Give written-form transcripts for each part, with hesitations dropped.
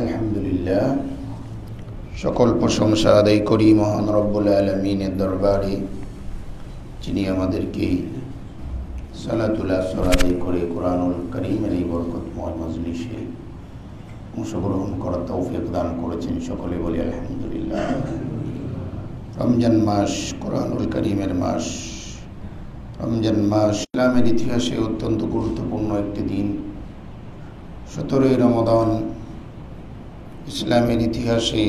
আলহামদুলিল্লাহ, সকল প্রশংসা আদায় করি মহান রব্বুল আলামিনের দরবারে, যিনি আমাদেরকে সালাতুল আসর আদায় করে কোরআনুল কারীমের এই বরকতময় মজলিসে অংশগ্রহণ করার তৌফিক দান করেছেন। সকলে বলি আলহামদুলিল্লাহ। রমজান মাস কোরআনুল কারীমের মাস। রমজান মাস ইসলামের ইতিহাসে অত্যন্ত গুরুত্বপূর্ণ একটি দিন। 17ই রমাদান ইসলামের ইতিহাসে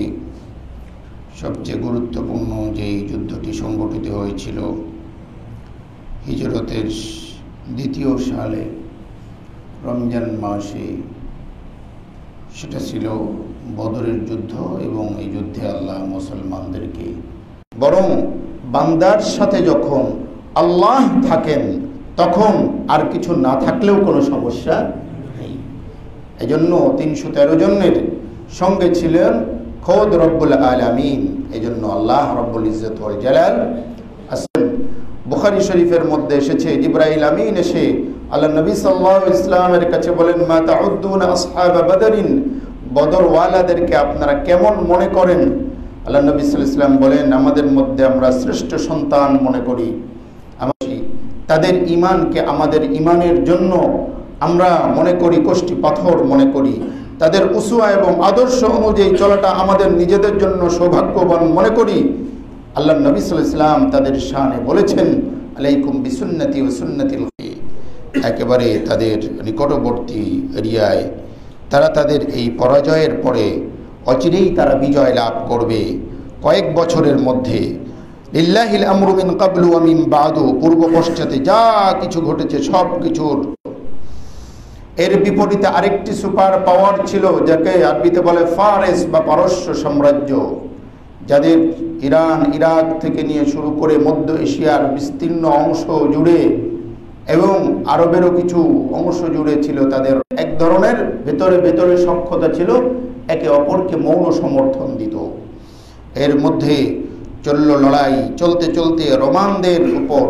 সবচেয়ে গুরুত্বপূর্ণ যে যুদ্ধটি সংগঠিত হয়েছিল হিজরতের দ্বিতীয় সালে রমজান মাসে, সেটা ছিল বদরের যুদ্ধ। এবং এই যুদ্ধে আল্লাহ মুসলমানদেরকে, বরং বান্দার সাথে যখন আল্লাহ থাকেন তখন আর কিছু না থাকলেও কোনো সমস্যা নেই। এজন্য 313 জনের সঙ্গে ছিলেন খোদ রব্বুল আলামিন। এজন্য আল্লাহ রব্বুল ইজ্জত ওয়াল জালাল আসেন। বুখারী শরীফের মধ্যে এসেছে, জিবরাইল আমিন এসে আল্লাহ নবী সাল্লাল্লাহু আলাইহি ওয়াসাল্লামের কাছে বলেন, মা তাউদ্দুনা আসহাবা বদরিন, বদর ওয়ালাদেরকে আপনারা কেমন মনে করেন? আল্লাহ নবী সাল্লাল্লাহু আলাইহি ওয়াসাল্লাম বলেন, আমাদের মধ্যে আমরা শ্রেষ্ঠ সন্তান মনে করি। তাদের ঈমানকে আমাদের ঈমানের জন্য আমরা মনে করি কষ্টি পাথর মনে করি। তাদের উসওয়া এবং আদর্শ অনুযায়ী চলাটা আমাদের নিজেদের জন্য সৌভাগ্যবান মনে করি। আল্লাহ নবী সাল্লাল্লাহু আলাইহি ওয়াসাল্লাম তাদের শানে বলেছেন, আলাইকুম বিসুন্নতি ওয়া সুন্নাতিল একেবারে তাদের নিকটবর্তী এরিয়ায় তারা তাদের এই পরাজয়ের পরে অচিরেই তারা বিজয় লাভ করবে। কয়েক বছরের মধ্যে লিল্লাহিল আমরু মিন ক্বাবলু ওয়া মিন বাদু, পূর্ব পশ্চাতে যা কিছু ঘটেছে সব কিছুর এর বিপরীতে আরেকটি সুপার পাওয়ার ছিল, যাকে আরবিতে বলে ফারেস বা পারস্য সাম্রাজ্য, যাদের ইরান ইরাক থেকে নিয়ে শুরু করে মধ্য এশিয়ার বিস্তীর্ণ অংশ জুড়ে এবং আরবেরও কিছু অংশ জুড়ে ছিল তাদের এক ধরনের ভেতরে ভেতরে সখ্যতা ছিল, একে অপরকে মৌন সমর্থন দিত। এর মধ্যে চলল লড়াই। চলতে চলতে রোমানদের উপর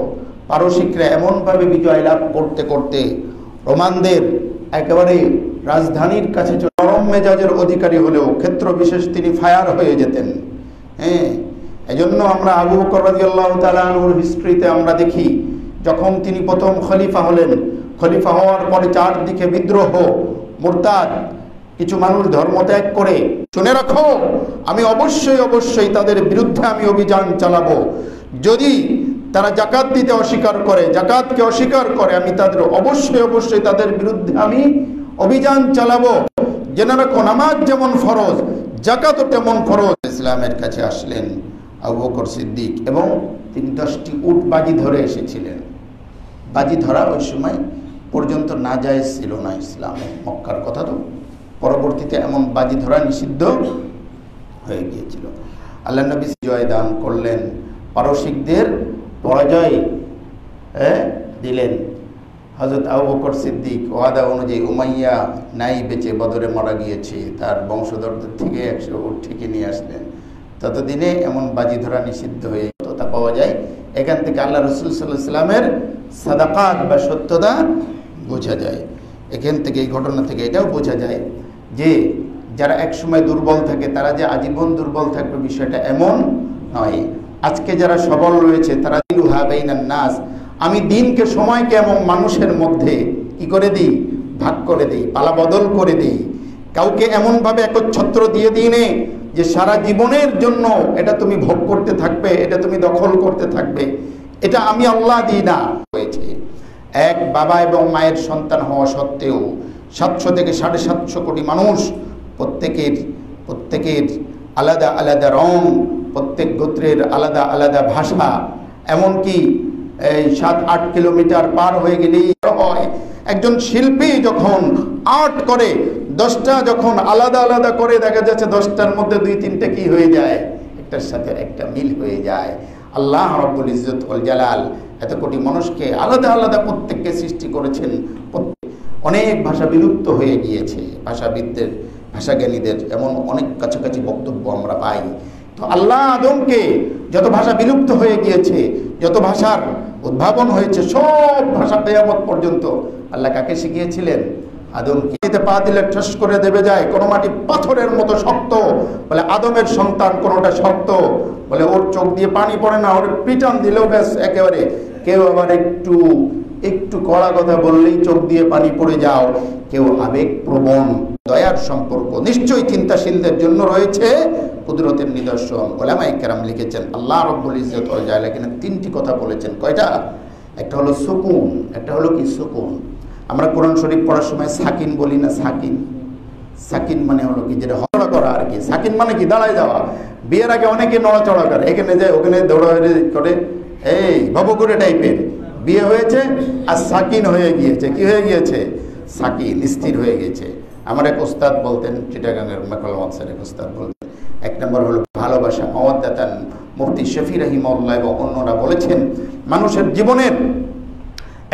পারসিকরা এমনভাবে বিজয় লাভ করতে করতে রোমানদের একেবারে রাজধানীর কাছে নরম মেজাজের অধিকারী হলেও ক্ষেত্র বিশেষ তিনি ফায়ার হয়ে যেতেন। এজন্য আমরা আবু বকর রাদিয়াল্লাহু তাআলা আনহুর হিস্ট্রিতে আমরা দেখি, যখন তিনি প্রথম খলিফা হলেন, খলিফা হওয়ার পরে চারদিকে বিদ্রোহ, মুরতাদ, কিছু মানুষ ধর্মত্যাগ করে, শুনে রাখো আমি অবশ্যই তাদের বিরুদ্ধে আমি অভিযান চালাবো। যদি তারা জাকাত দিতে অস্বীকার করে, জাকাতকে অস্বীকার করে, আমি তাদের অবশ্যই তাদের বিরুদ্ধে আমি অভিযান চালাবো। জেনে রাখো নামাজ যেমন ফরজ, জাকাতও তেমন ফরজ। ইসলামের কাছে আসলেন আবু বকর সিদ্দিক এবং তিনি 10টি উট বাজি ধরে এসেছিলেন। বাজি ধরা ওই সময় পর্যন্ত নাজায়েজ ছিল না ইসলামে, মক্কার কথা তো। পরবর্তীতে এমন বাজি ধরা নিষিদ্ধ হয়ে গিয়েছিল। আল্লাহ নবী জয় দান করলেন, পারসিকদের পরাজয় দিলেন। হযরত আবু বকর সিদ্দিক ওয়াদা অনুযায়ী, উমাইয়া নাই বেঁচে বদরে মারা গিয়েছে, তার বংশধরদের থেকে 100 উট ঠিকই নিয়ে আসলেন। ততদিনে এমন বাজি ধরা নিষিদ্ধ হয়ে তা পাওয়া যায়। এখান থেকে আল্লাহ রাসূল সাল্লাল্লাহু আলাইহি ওয়াসাল্লামের সাদাকাত বা সত্যতা বোঝা যায়। এখান থেকে, এই ঘটনা থেকে এটাও বোঝা যায় যে যারা একসময় দুর্বল থাকে তারা যে আজীবন দুর্বল থাকবে বিষয়টা এমন নয়। আজকে যারা সবল রয়েছে তারা দিলুহা বাইনান নাস, আমি দিনকে, সময়কে এবং মানুষের মধ্যে কি করে দিই? ভাগ করে দিই, পালা বদল করে দিই। কাউকে এমনভাবে একচ্ছত্র দিয়ে দিই নে যে সারা জীবনের জন্য এটা তুমি ভোগ করতে থাকবে, এটা তুমি দখল করতে থাকবে, এটা আমি আল্লাহ দিই না। হয়েছে এক বাবা এবং মায়ের সন্তান হওয়া সত্ত্বেও 700 থেকে 750 কোটি মানুষ, প্রত্যেকের আলাদা আলাদা রং, প্রত্যেক গোত্রের আলাদা আলাদা ভাষা, এমনকি 7-8 কিলোমিটার পার হয়ে গেলেই হয়। একজন শিল্পী যখন আর্ট করে, 10টা যখন আলাদা আলাদা করে, দেখা যাচ্ছে 10টার মধ্যে 2-3টে কি হয়ে যায়, একটার সাথে একটা মিল হয়ে যায়। আল্লাহ রাব্বুল ইজ্জত ওয়াল জালাল এত কোটি মানুষকে আলাদা আলাদা প্রত্যেককে সৃষ্টি করেছেন। অনেক ভাষা বিলুপ্ত হয়ে গিয়েছে, ভাষাবিদদের, ভাষাজ্ঞানীদের এমন অনেক কাছাকাছি বক্তব্য আমরা পাই। তো আল্লাহ আদমকে যত ভাষা বিলুপ্ত হয়ে গিয়েছে, যত ভাষার উদ্ভাবন হয়েছে, সব ভাষা কিয়ামত পর্যন্ত আল্লাহ কাকে শিখিয়েছিলেন? আদমকে পা দিলে ঠস করে দেবে যায়, কোনো মাটি পাথরের মতো শক্ত। বলে আদমের সন্তান কোনোটা শক্ত, বলে ওর চোখ দিয়ে পানি পড়ে না, ওর পিটান দিলেও ব্যাস একেবারে। কেউ আবার একটু একটু কড়া কথা বললেই চোখ দিয়ে পানি পড়ে যাও, কেউ আবেগ প্রবণ। দয়ার সম্পর্ক নিশ্চয়ই চিন্তাশীলদের জন্য রয়েছে কুদরতের নিদর্শন। ওলামায়ে কেরাম লিখেছেন আল্লাহ রাব্বুল ইজ্জত ওয়াল জালাল এখানে তিনটি কথা বলেছেন। কয়টা? একটা হলো সুকুন, একটা হলো কি সুকুন। আমরা কোরআন শরীফ পড়ার সময় সাকিন বলি না, সাকিন। সাকিন মানে হলো কি যেটা হড়া করা আর কি। সাকিন মানে কি দাঁড়ায় যাওয়া। বিয়ের আগে অনেকে নড়াচড়া করে, এখানে যায় ওখানে দৌড়াদৌড়ি করে, এই ভবঘুরে টাইপের। বিয়ে হয়েছে আর সাকিন হয়ে গিয়েছে। কি হয়ে গিয়েছে? সাকিন, স্থির হয়ে গেছে। আমার এক ওস্তাদ বলতেন, চিটাগাঙ্গের মেকল মাদ্রাসার এক ওস্তাদ বলতেন, এক নম্বর হলো ভালোবাসা, মাওয়াদ্দাতান। মুফতি শফি রাহিমাহুল্লাহ এবং অন্যরা বলেছেন মানুষের জীবনের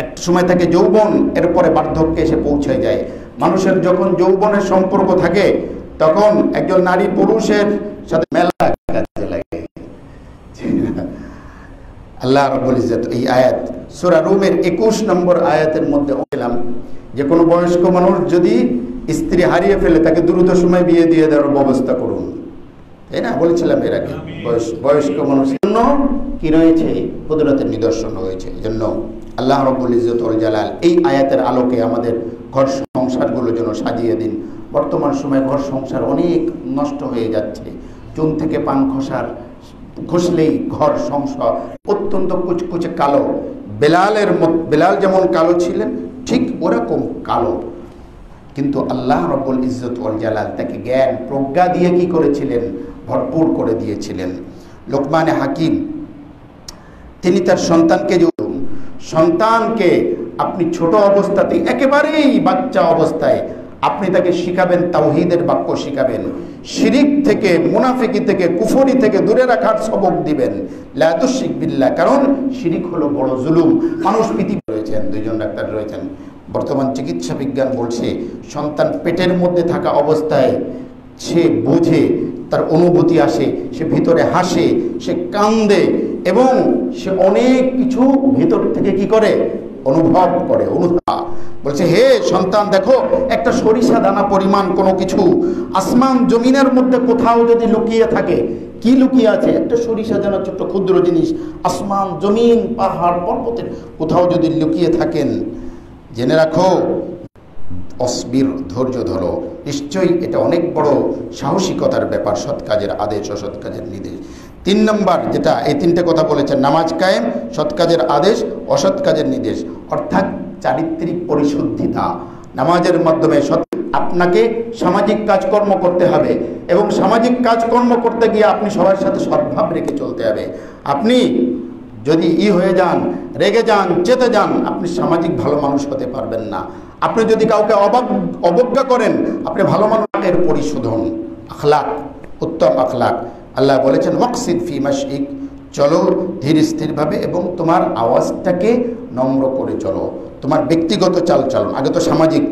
একটা সময় থাকে যৌবন, এরপরে বার্ধক্যে এসে পৌঁছে যায়। মানুষের যখন যৌবনের সম্পর্ক থাকে তখন একজন নারী পুরুষের সাথে মেলা কাজে লাগে। আল্লাহ রাব্বুল ইজ্জত এই আয়াত সূরা রুমের 21 নম্বর আয়াতের মধ্যে বললাম যে কোনো বয়স্ক মানুষ যদি স্ত্রী হারিয়ে ফেলে তাকে দ্রুত সময় বিয়ে দিয়ে দেওয়ার ব্যবস্থা করুন, তাই না? বলেছিলাম এর আগে। বয়স্ক মানুষের জন্য কি রয়েছে? কুদরতের নিদর্শন রয়েছে। এই জন্য আল্লাহ রাব্বুল ইজ্জত ওয়াল জালাল এই আয়াতের আলোকে আমাদের ঘর সংসারগুলো যেন সাজিয়ে দিন। বর্তমান সময়ে ঘর সংসার অনেক নষ্ট হয়ে যাচ্ছে। চুন থেকে পান খসলেই ঘর সংসার অত্যন্ত কুচকুচে কালো। বেলাল যেমন কালো ছিলেন ঠিক ওরকম কালো, কিন্তু আল্লাহ রাব্বুল ইজ্জত ওয়াল জালাল তাকে জ্ঞান প্রজ্ঞা দিয়ে কি করেছিলেন? ভরপুর করে দিয়েছিলেন। লোকমানে হাকিম তিনি তার সন্তানকে আপনি ছোট অবস্থাতেই, একেবারেই বাচ্চা অবস্থায় আপনি তাকে শিখাবেন, তাওহীদের বাক্য শিখাবেন, শিরিক থেকে, মুনাফিকি থেকে, কুফরি থেকে দূরে রাখার সবক দিবেন। লা তুশরিক বিল্লাহ, কারণ শিরিক হলো বড় জুলুম। মানুষ পৃথিবী রয়েছেন, দুইজন ডাক্তার রয়েছেন। বর্তমান চিকিৎসা বিজ্ঞান বলছে সন্তান পেটের মধ্যে থাকা অবস্থায় সে বোঝে, তার অনুভূতি আসে, সে ভিতরে হাসে, সে কান্দে এবং সে অনেক কিছু ভিতর থেকে কি করে? অনুভব করে। বলছে হে সন্তান, দেখো একটা সরিষা দানা পরিমাণ কোনো কিছু আসমান জমিনের মধ্যে কোথাও যদি লুকিয়ে থাকে, কি লুকিয়ে আছে? একটা সরিষা দানা, ছোট্ট ক্ষুদ্র জিনিস। আসমান জমিন পাহাড় পর্বতের কোথাও যদি লুকিয়ে থাকেন, জেনে রাখো, অসবির, ধৈর্য ধরো। নিশ্চয়ই এটা অনেক বড় সাহসিকতার ব্যাপার, সৎ কাজের আদেশ, অসৎ কাজের নির্দেশ। 3 নম্বর যেটা, এই 3টে কথা বলেছেন, নামাজ কায়েম, সৎ কাজের আদেশ, অসৎ কাজের নির্দেশ, অর্থাৎ চারিত্রিক পরিশুদ্ধিতা। নামাজের মাধ্যমে আপনাকে সামাজিক কাজকর্ম করতে হবে এবং সামাজিক কাজকর্ম করতে গিয়ে আপনি সবার সাথে সদ্ভাব রেখে চলতে হবে। আপনি যদি হয়ে যান, রেগে যান, চেতে যান, আপনি সামাজিক ভালো মানুষ হতে পারবেন না। আপনি যদি কাউকে অবজ্ঞা করেন, আপনি ভালো মানুষের পরিশোধন, আখলাক, উত্তম আখলাক। আল্লাহ বলেছেন ওয়াকসিদ ফি মাশইক, চলো ধীর স্থিরভাবে এবং তোমার আওয়াজটাকে নম্র করে চলো। তোমার ব্যক্তিগত চালচলন, আগে তো সামাজিক